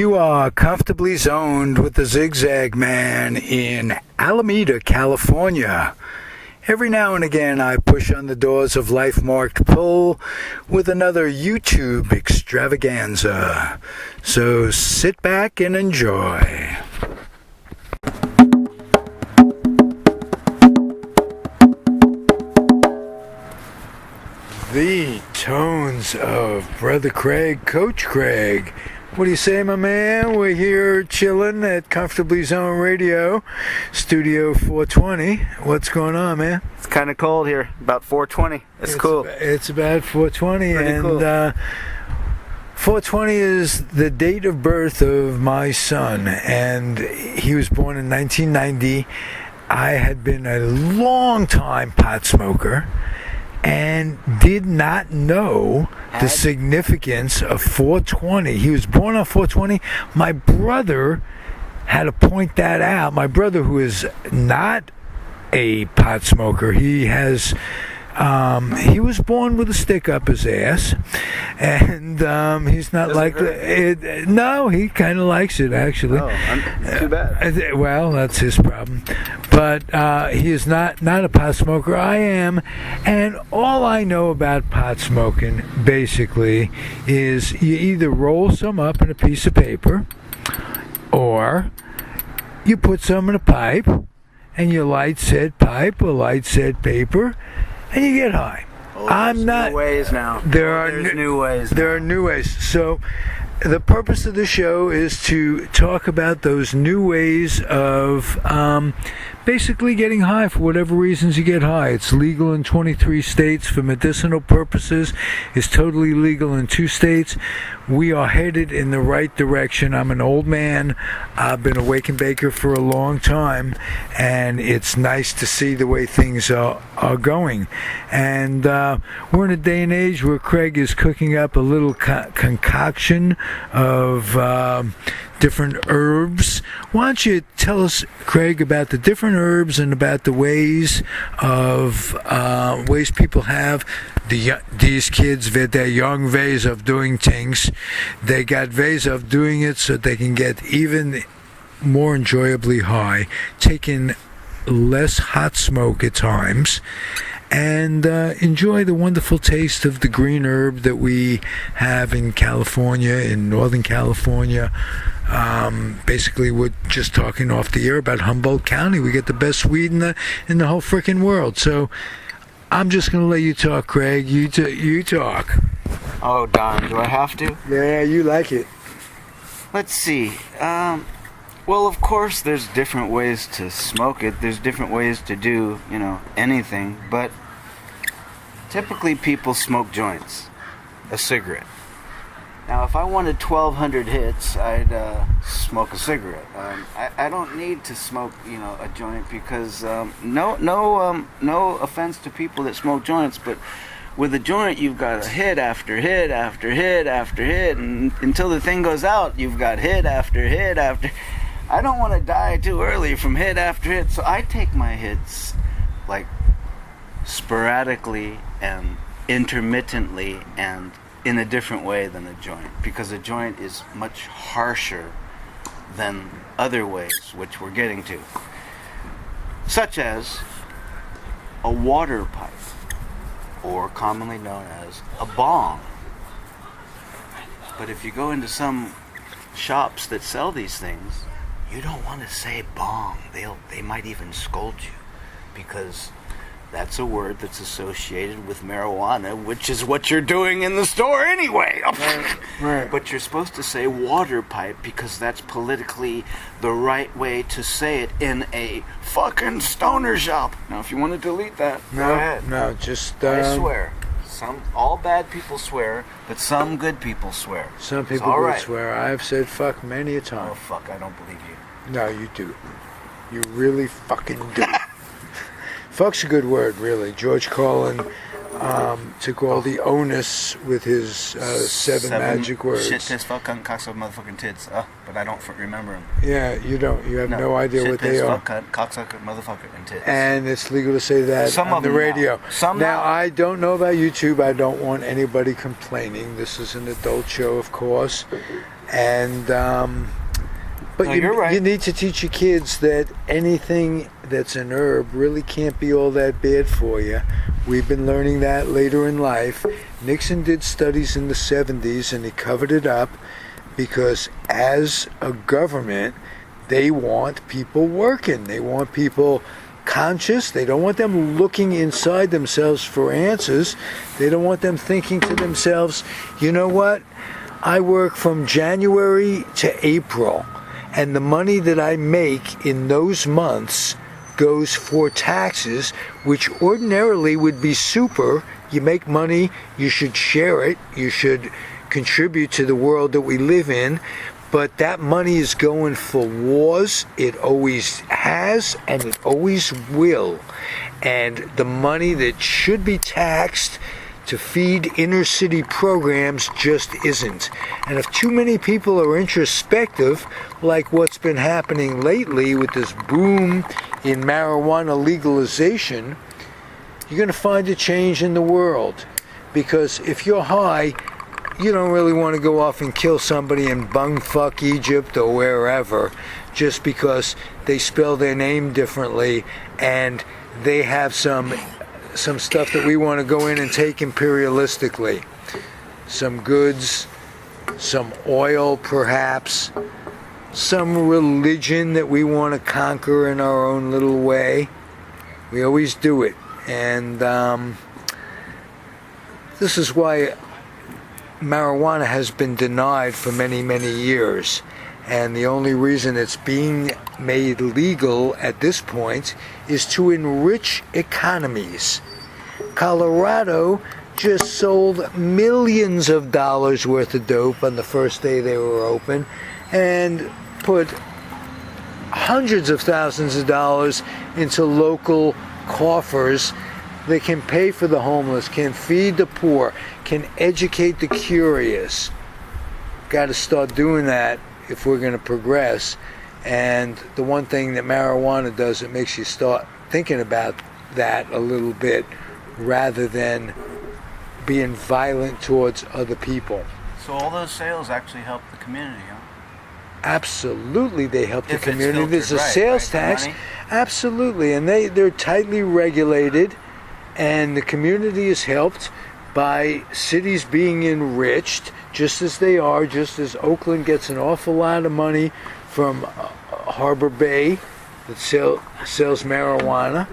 You are comfortably zoned with the Zigzag Man in Alameda, California. Every now and again I push on the doors of Life Marked Pull with another YouTube extravaganza. So sit back and enjoy. The tones of Brother Craig, Coach Craig. What do you say, my man? We're here chilling at Comfortably Zone Radio, Studio 420. What's going on, man? It's kind of cold here, about 420. It's cool. It's about 420, Pretty and cool. 420 is the date of birth of my son, and he was born in 1990. I had been a long time pot smoker and did not know the significance of 420. He was born on 420. My brother had to point that out. My brother, who is not a pot smoker, he he was born with a stick up his ass, and he's not like it. No, he kind of likes it, actually. Oh, too bad. Well, that's his problem. But he is not a pot smoker. I am, and all I know about pot smoking basically is you either roll some up in a piece of paper, or you put some in a pipe, and you light said pipe or light said paper, and you get high. Oh, I'm not. New ways now. There's new ways. There are new ways. So, the purpose of the show is to talk about those new ways of basically getting high for whatever reasons you get high. It's legal in 23 states for medicinal purposes. It's totally legal in 2 states. We are headed in the right direction. I'm an old man. I've been a wake and baker for a long time, and it's nice to see the way things are going. And we're in a day and age where Craig is cooking up a little concoction of different herbs. Why don't you tell us, Craig, about the different herbs and about the ways people have these kids with their young ways of doing things. They got ways of doing it so they can get even more enjoyably high, taking less hot smoke at times, and enjoy the wonderful taste of the green herb that we have in California, in Northern California. Basically, we're just talking off the air about Humboldt County. We get the best weed in the whole frickin' world. So I'm just going to let you talk, Craig. You talk. Oh, Don, do I have to? Yeah, you like it. Let's see. Well, of course, there's different ways to smoke it. There's different ways to do, anything. But typically people smoke joints, a cigarette. Now, if I wanted 1,200 hits, I'd smoke a cigarette. I don't need to smoke, a joint because no offense to people that smoke joints, but with a joint, you've got a hit after hit after hit after hit, and until the thing goes out, you've got hit after hit after. I don't want to die too early from hit after hit, so I take my hits like sporadically and intermittently and in a different way than a joint, because a joint is much harsher than other ways, which we're getting to, such as a water pipe, or commonly known as a bong. But if you go into some shops that sell these things, you don't want to say bong. They might even scold you, because that's a word that's associated with marijuana, which is what you're doing in the store anyway. Right. But you're supposed to say water pipe because that's politically the right way to say it in a fucking stoner shop. Now, if you want to delete that, go ahead. No, just... I swear. All bad people swear, but some good people swear. Some people do swear. I've said fuck many a time. Oh, fuck, I don't believe you. No, you do. You really fucking do. Fuck's a good word, really. George Carlin took all the onus with his 7 magic words. Shit, tits, fuck, cunt, cocksucker, motherfucking tits. But I don't remember them. Yeah, you don't. You have no idea shit, what tits, they are. Fuck, cunt, cocksucker, motherfucker, and tits. And it's legal to say that on the radio. Now, I don't know about YouTube. I don't want anybody complaining. This is an adult show, of course. And but No, you're right. you need to teach your kids that anything that's an herb really can't be all that bad for you. We've been learning that later in life. Nixon did studies in the 70s, and he covered it up because as a government, they want people working. They want people conscious. They don't want them looking inside themselves for answers. They don't want them thinking to themselves, you know what? I work from January to April, and the money that I make in those months goes for taxes, which ordinarily would be super. You make money, you should share it, you should contribute to the world that we live in, but that money is going for wars. It always has, and it always will. And the money that should be taxed to feed inner city programs just isn't. And if too many people are introspective, like what's been happening lately with this boom in marijuana legalization, you're going to find a change in the world. Because if you're high, you don't really want to go off and kill somebody in bumfuck Egypt or wherever just because they spell their name differently and they have some stuff that we want to go in and take imperialistically. Some goods, some oil perhaps, some religion that we want to conquer in our own little way. We always do it. And this is why marijuana has been denied for many, many years. And the only reason it's being made legal at this point is to enrich economies. Colorado just sold millions of dollars worth of dope on the first day they were open and put hundreds of thousands of dollars into local coffers. They can pay for the homeless, can feed the poor, can educate the curious. Got to start doing that if we're going to progress. And the one thing that marijuana does, it makes you start thinking about that a little bit rather than being violent towards other people. So all those sales actually help the community, huh? Absolutely, they help the If it's community. There's a filtered right, sales right, the tax. money? Absolutely, and they're tightly regulated, and the community is helped by cities being enriched, just as they are, just as Oakland gets an awful lot of money from Harbor Bay that sells marijuana,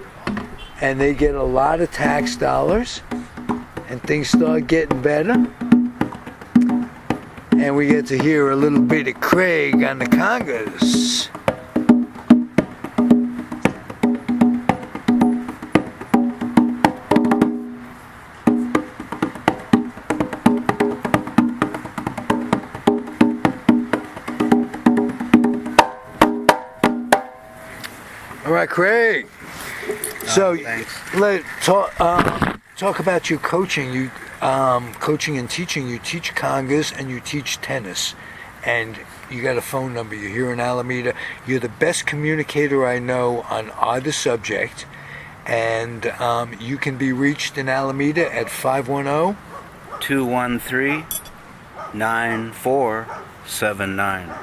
and they get a lot of tax dollars, and things start getting better. And we get to hear a little bit of Craig on the Congas. All right, Craig. So let's talk about your coaching. You coaching and teaching. You teach congas and you teach tennis, and you got a phone number. You're here in Alameda. You're the best communicator I know on either subject, and you can be reached in Alameda at 510-213-9479.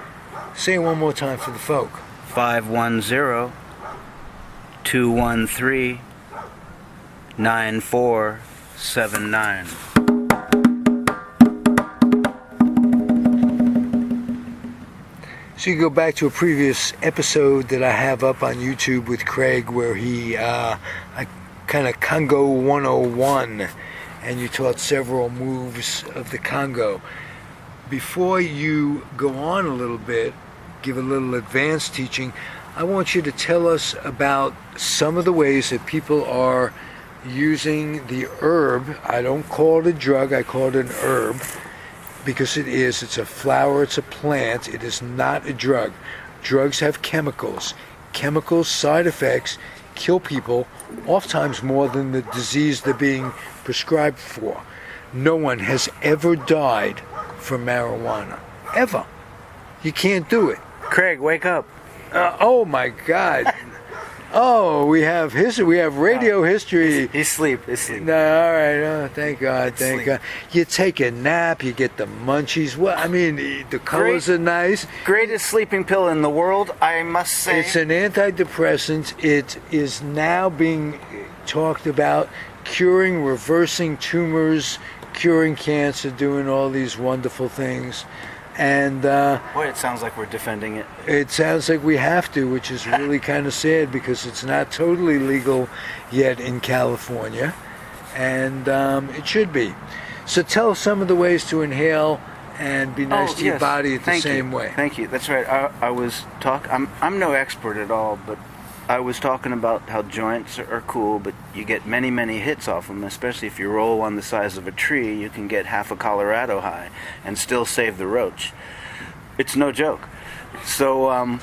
Say it one more time for the folk. 510-213-9479. So you go back to a previous episode that I have up on YouTube with Craig where he I kind of Congo 101, and you taught several moves of the Congo. Before you go on a little bit, give a little advanced teaching, I want you to tell us about some of the ways that people are using the herb. I don't call it a drug, I call it an herb, because it is. It's a flower, it's a plant, it is not a drug. Drugs have chemicals. Chemicals, side effects, kill people, oftentimes more than the disease they're being prescribed for. No one has ever died from marijuana. Ever. You can't do it. Craig, wake up. Oh my God. Oh, we have history. We have radio history. He's asleep. No, all right. Oh, thank God. Thank Sleep. God. You take a nap. You get the munchies. Well, I mean, the colors are nice. Greatest sleeping pill in the world, I must say. It's an antidepressant. It is now being talked about curing, reversing tumors, curing cancer, doing all these wonderful things. And Boy, it sounds like we're defending it. it sounds like we have to, which is really kind of sad because it's not totally legal yet in California, and it should be. So tell us some of the ways to inhale and be nice to your body the same way. Thank you. That's right. I was I'm no expert at all, but I was talking about how joints are cool, but you get many, many hits off them, especially if you roll one the size of a tree. You can get half a Colorado high and still save the roach. It's no joke. So,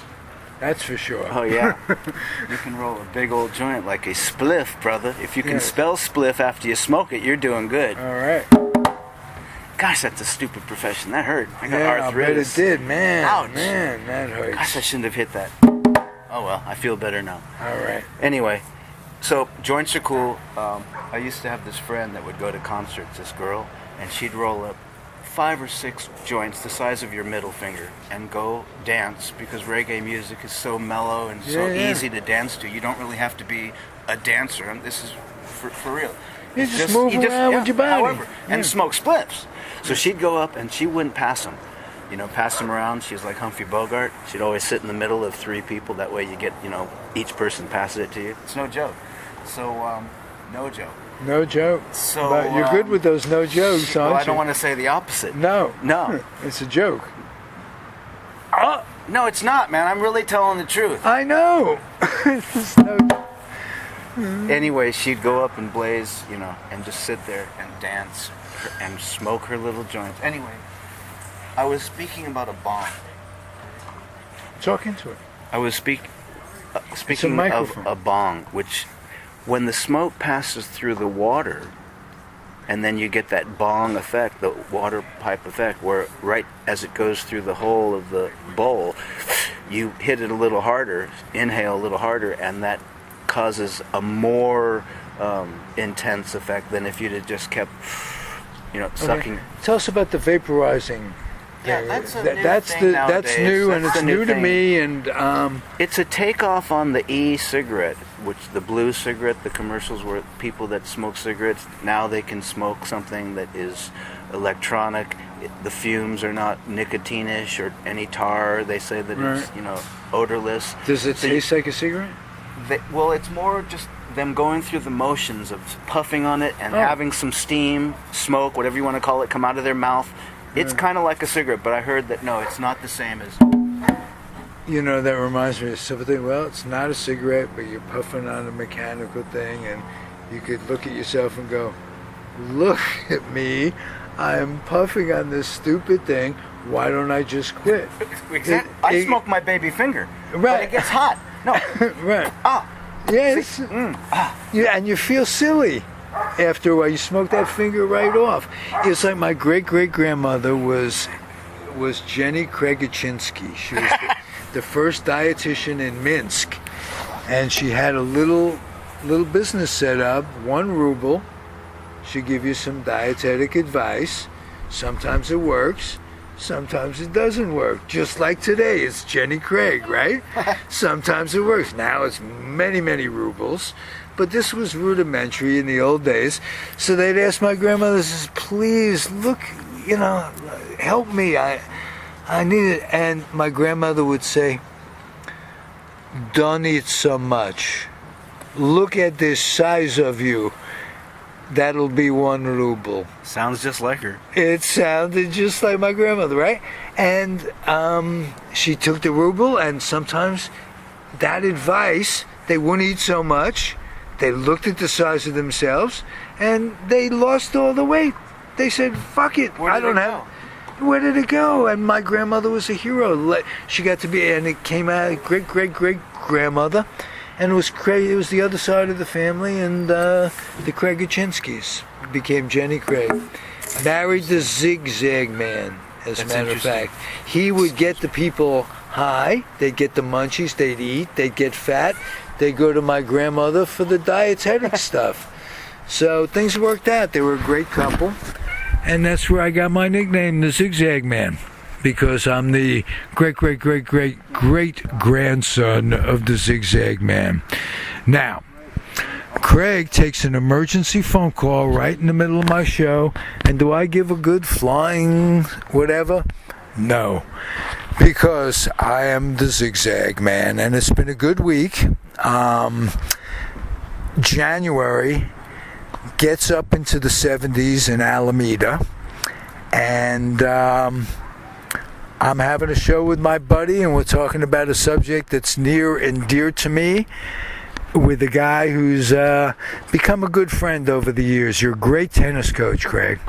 That's for sure. oh yeah, you can roll a big old joint like a spliff, brother. If you can Yes. spell spliff after you smoke it, you're doing good. All right. Gosh, that's a stupid profession. That hurt. I got Yeah, I bet arthritis. it did. Man, Ouch. man, that hurts. Gosh, I shouldn't have hit that. Oh well, I feel better now. All right. Anyway, so joints are cool. I used to have this friend that would go to concerts, this girl, and she'd roll up 5 or 6 joints the size of your middle finger and go dance because reggae music is so mellow and so Yeah. easy to dance to. You don't really have to be a dancer. And this is for real. You It's just move around with your body. However, and Yeah. smoke spliffs. So she'd go up and she wouldn't pass them. Pass them around. She was like Humphrey Bogart. She'd always sit in the middle of 3 people. That way you get, each person passes it to you. It's no joke. So, no joke. No joke. So, But you're good with those no jokes, aren't Well, I you? don't want to say the opposite. No. No. It's a joke. No, it's not, man. I'm really telling the truth. I know. It's no. Anyway, she'd go up and blaze, and just sit there and dance and smoke her little joints. Anyway, I was speaking about a bong. Talk into it. I was speaking of microphone. a bong, which, when the smoke passes through the water, and then you get that bong effect, the water pipe effect, where right as it goes through the hole of the bowl, you hit it a little harder, inhale a little harder, and that causes a more intense effect than if you'd have just kept, sucking. Okay. Tell us about the vaporizing. Yeah, thing. that's a That- new that's thing the nowadays. that's new, and That's it's the new new to thing. me. And It's a takeoff on the e-cigarette, which the blue cigarette, the commercials where people that smoke cigarettes, now they can smoke something that is electronic. The fumes are not nicotine-ish or any tar. They say that it's, odorless. does it So you- taste like a cigarette? Well, it's more just them going through the motions of puffing on it and Oh. having some steam, smoke, whatever you want to call it, come out of their mouth. It's kind of like a cigarette, but I heard that, no, it's not the same as... That reminds me of something. Well, it's not a cigarette, but you're puffing on a mechanical thing, and you could look at yourself and go, "Look at me! I am puffing on this stupid thing. Why don't I just quit?" Exactly. I smoke my baby finger, but Right. it gets hot. No. Right. Ah. Yes. Yeah, and you feel silly after a while. You smoke that finger right off. It's like my great-great-grandmother was Jenny Kregachinsky. She was the first dietitian in Minsk, and she had a little business set up, 1 ruble. She'd give you some dietetic advice. Sometimes it works. Sometimes it doesn't work. Just like today, it's Jenny Craig, right? Sometimes it works. Now it's many, many rubles. But this was rudimentary in the old days. So they'd ask my grandmother, says, "Please, look, help me. I need it." And my grandmother would say, "Don't eat so much. Look at this size of you. That'll be 1 ruble." Sounds just like her. It sounded just like my grandmother, right? And she took the ruble, and sometimes that advice, they wouldn't eat so much. They looked at the size of themselves, and they lost all the weight. They said, "Fuck it, Where I did don't it have." go? Where did it go? And my grandmother was a hero. She got to be, and it came out great-great-great-grandmother. And it was the other side of the family, and the Kregachinskys became Jenny Craig. Married the Zigzag Man, as a That's matter of interesting. fact. He would get the people high, they'd get the munchies, they'd eat, they'd get fat, they go to my grandmother for the dietetic stuff. So things worked out. They were a great couple. And that's where I got my nickname, the Zigzag Man, because I'm the great-great-great-great-grandson of the Zigzag Man. Now, Craig takes an emergency phone call right in the middle of my show, and do I give a good flying whatever? No, because I am the Zigzag Man, and it's been a good week. January gets up into the 70s in Alameda, and I'm having a show with my buddy, and we're talking about a subject that's near and dear to me, with a guy who's become a good friend over the years. You're a great tennis coach, Craig.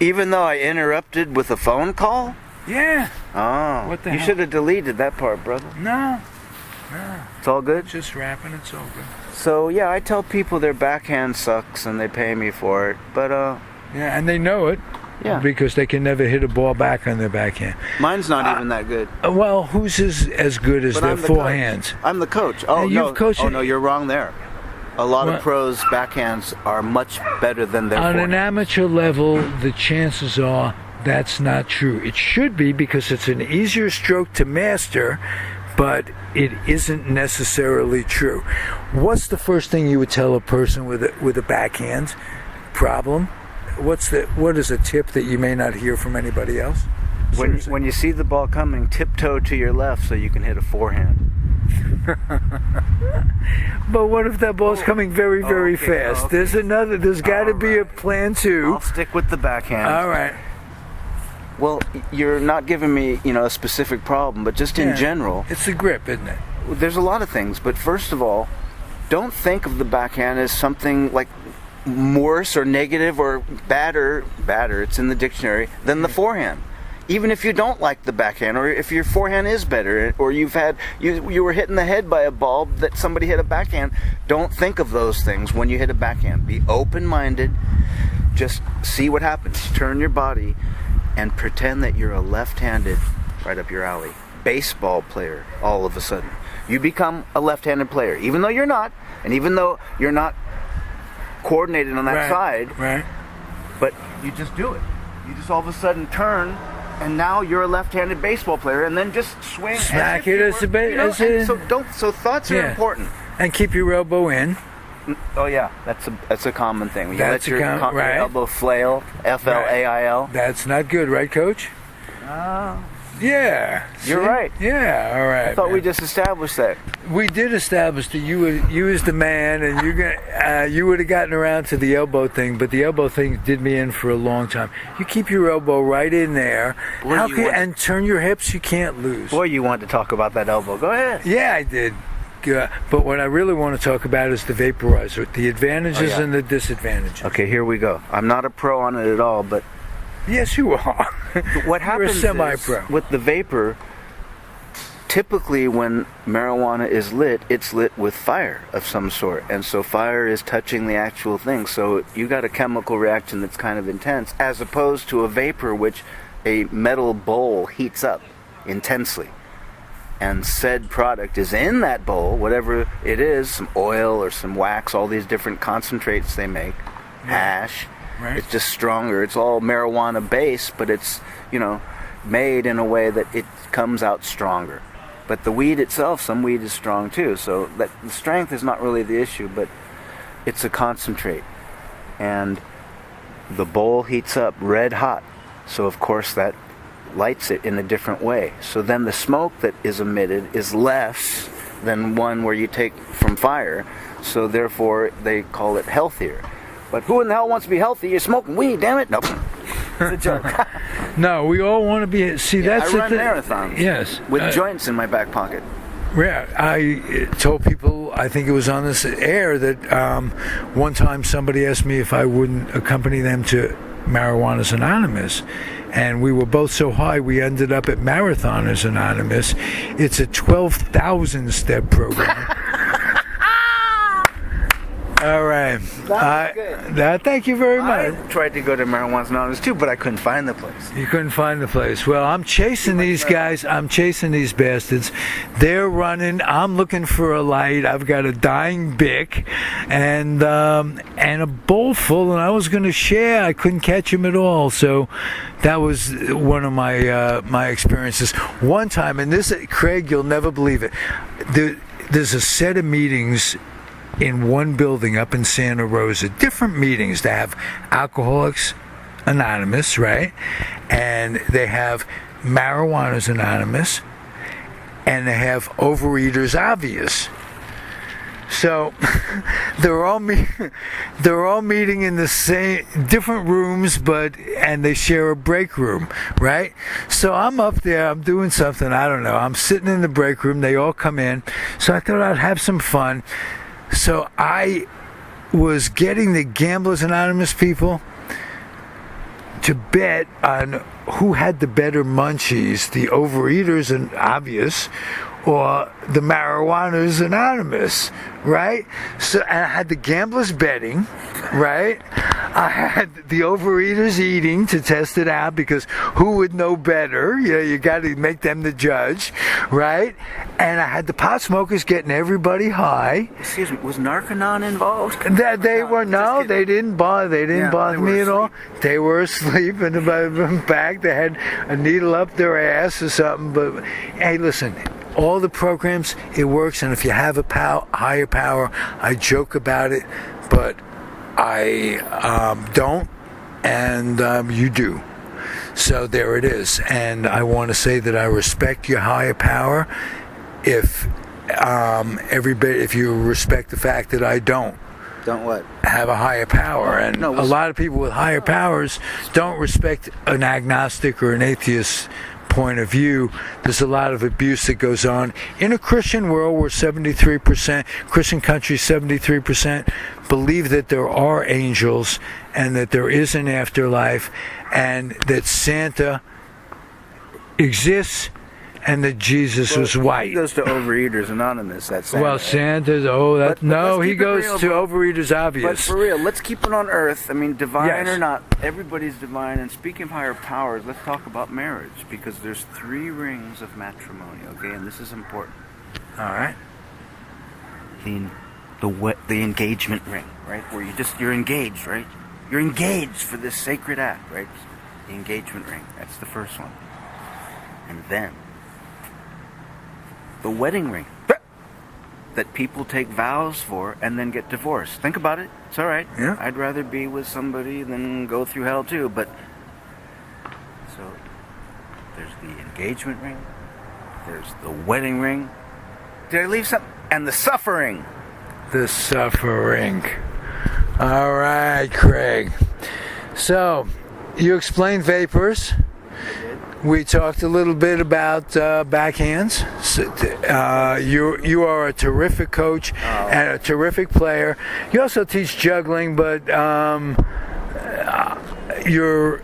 Even though I interrupted with a phone call? Yeah. Oh. What the You hell? should have deleted that part, brother. No. It's all good? Just rapping, it's all good. So, yeah, I tell people their backhand sucks and they pay me for it. But, Yeah, and they know it. Yeah. Because they can never hit a ball back on their backhand. Mine's not even that good. Well, who's as good as But their I'm the forehands? coach. I'm the coach. Oh, Hey, no. you've coached Oh, it. no, you're wrong there. A lot What? of pros' backhands are much better than their On an forehands. amateur level, the chances are that's not true. It should be, because it's an easier stroke to master, but it isn't necessarily true. What's the first thing you would tell a person with a backhand problem? What is a tip that you may not hear from anybody else? When you see the ball coming, tiptoe to your left so you can hit a forehand. But what if that ball's coming very, very okay, fast? okay. There's got to be a plan too. I'll stick with the backhand. All right. Well, you're not giving me, a specific problem, but just in Yeah. general, It's the grip, isn't it? there's a lot of things. But first of all, don't think of the backhand as something like worse or negative or badder, it's in the dictionary, than the forehand. Even if you don't like the backhand, or if your forehand is better, or you were hit in the head by a ball that somebody hit a backhand, don't think of those things when you hit a backhand. Be open-minded. Just see what happens. Turn your body and pretend that you're a left-handed, right up your alley, baseball player all of a sudden. You become a left-handed player, even though you're not, and even though you're not coordinated on that side, Right. but you just do it. You just all of a sudden turn, and now you're a left-handed baseball player, and then just swing. Smack it as a So thoughts are Yeah. important. And keep your elbow in. Oh yeah, that's a common thing. You That's let your, a com- right. your elbow flail, F-L-A-I-L. That's not good, right, Coach? Yeah. You're See? right. Yeah. All right. I thought we man. just established that. We did establish that you as the man, and you would have gotten around to the elbow thing, but the elbow thing did me in for a long time. You keep your elbow right in there, Boy, and turn your hips. You can't lose. Boy, you want to talk about that elbow. Go ahead. Yeah, I did. But what I really want to talk about is the vaporizer, the advantages Oh, yeah. and the disadvantages. Okay, here we go. I'm not a pro on it at all, but Yes, you are. what happens You're a semi-pro. is, with the vapor, typically when marijuana is lit, it's lit with fire of some sort. And so fire is touching the actual thing. So you got a chemical reaction that's kind of intense, as opposed to a vapor, which a metal bowl heats up intensely. And said product is in that bowl, whatever it is, some oil or some wax, all these different concentrates they make, hash. Right. It's just stronger. It's all marijuana based, but it's, made in a way that it comes out stronger. But the weed itself, some weed is strong too, so that the strength is not really the issue, but it's a concentrate. And the bowl heats up red hot, so of course that lights it in a different way. So then the smoke that is emitted is less than one where you take from fire, so therefore they call it healthier. But who in the hell wants to be healthy? You're smoking weed, damn it. Nope. It's a joke. No, we all want to be. See, that's I the run thing. marathons. Yes. With joints in my back pocket. Yeah, I told people, I think it was on this air, that one time somebody asked me if I wouldn't accompany them to Marijuana's Anonymous. And we were both so high, we ended up at Marathoners Anonymous. It's a 12,000 step program. All right. That was good. Thank you very I much. tried to go to Marijuana Anonymous too, but I couldn't find the place. You couldn't find the place. Well, I'm chasing these guys. I'm chasing these bastards. They're running. I'm looking for a light. I've got a dying Bic and a bowl full, and I was going to share. I couldn't catch him at all. So that was one of my experiences. One time, and this, Craig, you'll never believe it. There's a set of meetings in one building up in Santa Rosa, different meetings. They have Alcoholics Anonymous, right? And they have Marijuana's Anonymous, and they have Overeaters Obvious. So they're all meeting in the same different rooms, and they share a break room, right? So I'm up there, I'm doing something, I don't know. I'm sitting in the break room. They all come in, so I thought I'd have some fun. So I was getting the Gamblers Anonymous people to bet on who had the better munchies, the Overeaters and Obvious, or the Marijuana's Anonymous, right? So and I had the gamblers betting, right? I had the Overeaters eating to test it out, because who would know better? You got to make them the judge, right? And I had the pot smokers getting everybody high. Excuse me, was Narcanon involved? They didn't bother me at all. They were asleep in the back. They had a needle up their ass or something. But hey, listen. All the programs, it works, and if you have a higher power, I joke about it, but I don't, and you do. So there it is, and I want to say that I respect your higher power. If you respect the fact that I don't what? Have a higher power, and a lot of people with higher powers don't respect an agnostic or an atheist point of view. There's a lot of abuse that goes on in a Christian world where 73%, Christian countries, 73% believe that there are angels and that there is an afterlife and that Santa exists and that Jesus was white. He goes to Overeaters Anonymous. That's well, Santa's. He goes to Overeaters Obvious. But for real, let's keep it on Earth. I mean, divine or not, everybody's divine. And speaking of higher powers, let's talk about marriage, because there's 3 rings of matrimony. Okay, and this is important. All right. The engagement ring, right? Where you're engaged, right? You're engaged for this sacred act, right? The engagement ring. That's the first one. And then the wedding ring that people take vows for and then get divorced. Think about it. It's all right. Yeah. I'd rather be with somebody than go through hell too. But so there's the engagement ring. There's the wedding ring. Did I leave something? And the suffering. The suffering. All right, Craig. So you explained vapors. We talked a little bit about backhands. You are a terrific coach and a terrific player. You also teach juggling, but you're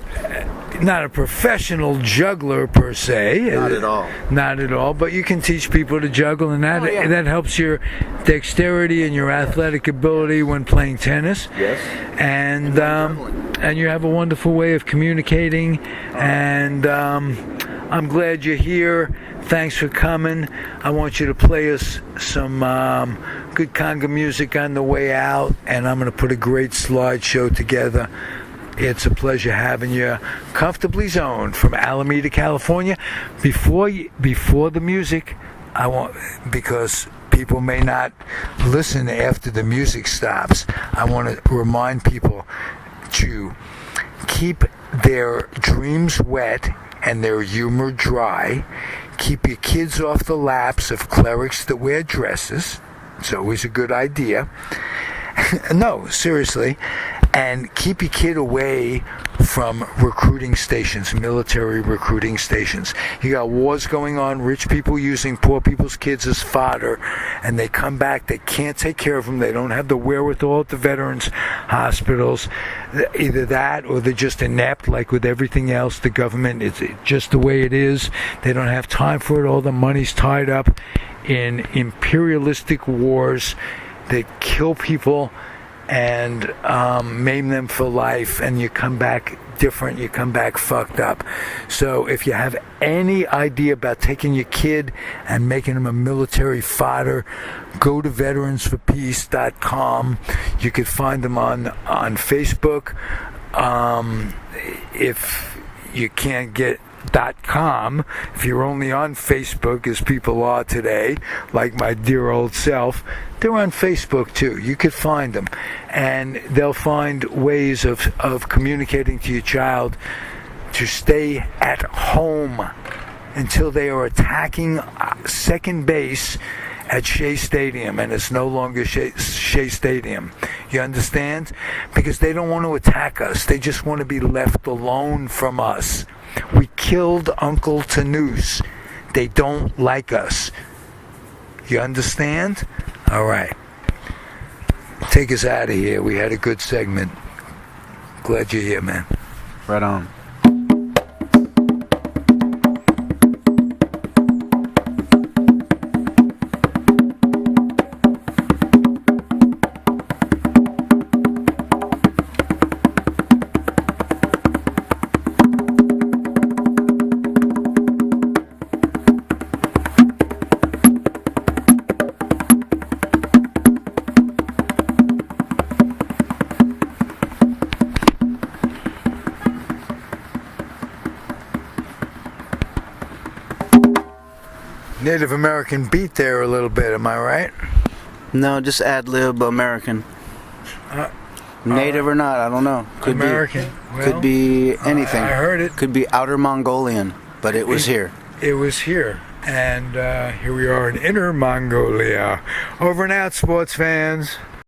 not a professional juggler per se. Not at all. Not at all. But you can teach people to juggle, and that helps your dexterity and your athletic ability when playing tennis. Yes. And you have a wonderful way of communicating, and I'm glad you're here. Thanks for coming. I want you to play us some good conga music on the way out, and I'm going to put a great slideshow together. It's a pleasure having you comfortably zoned from Alameda, California. Before the music, because people may not listen after the music stops, I want to remind people to keep their dreams wet and their humor dry. Keep your kids off the laps of clerics that wear dresses. It's always a good idea. No, seriously. And keep your kid away from recruiting stations, military recruiting stations. You got wars going on, rich people using poor people's kids as fodder, and they come back, they can't take care of them, they don't have the wherewithal at the veterans hospitals. Either that or they're just inept, like with everything else. The government, it's just the way it is. They don't have time for it. All the money's tied up in imperialistic wars that kill people and maim them for life, and you come back different, you come back fucked up. So if you have any idea about taking your kid and making him a military fodder, go to veteransforpeace.com. You could find them on Facebook. If you can't get .com, if you're only on Facebook, as people are today, like my dear old self, they're on Facebook too. You could find them, and they'll find ways of communicating to your child to stay at home until they are attacking second base at Shea Stadium, and it's no longer Shea Stadium. You understand? Because they don't want to attack us. They just want to be left alone from us. We killed Uncle Tanous. They don't like us. You understand? All right. Take us out of here. We had a good segment. Glad you're here, man. Right on. Native American beat there a little bit, am I right? No, just ad-lib American. Native or not, I don't know. Could American. Be, could be anything. I heard it. Could be Outer Mongolian, but it was here. It was here. And here we are in Inner Mongolia. Over and out, sports fans.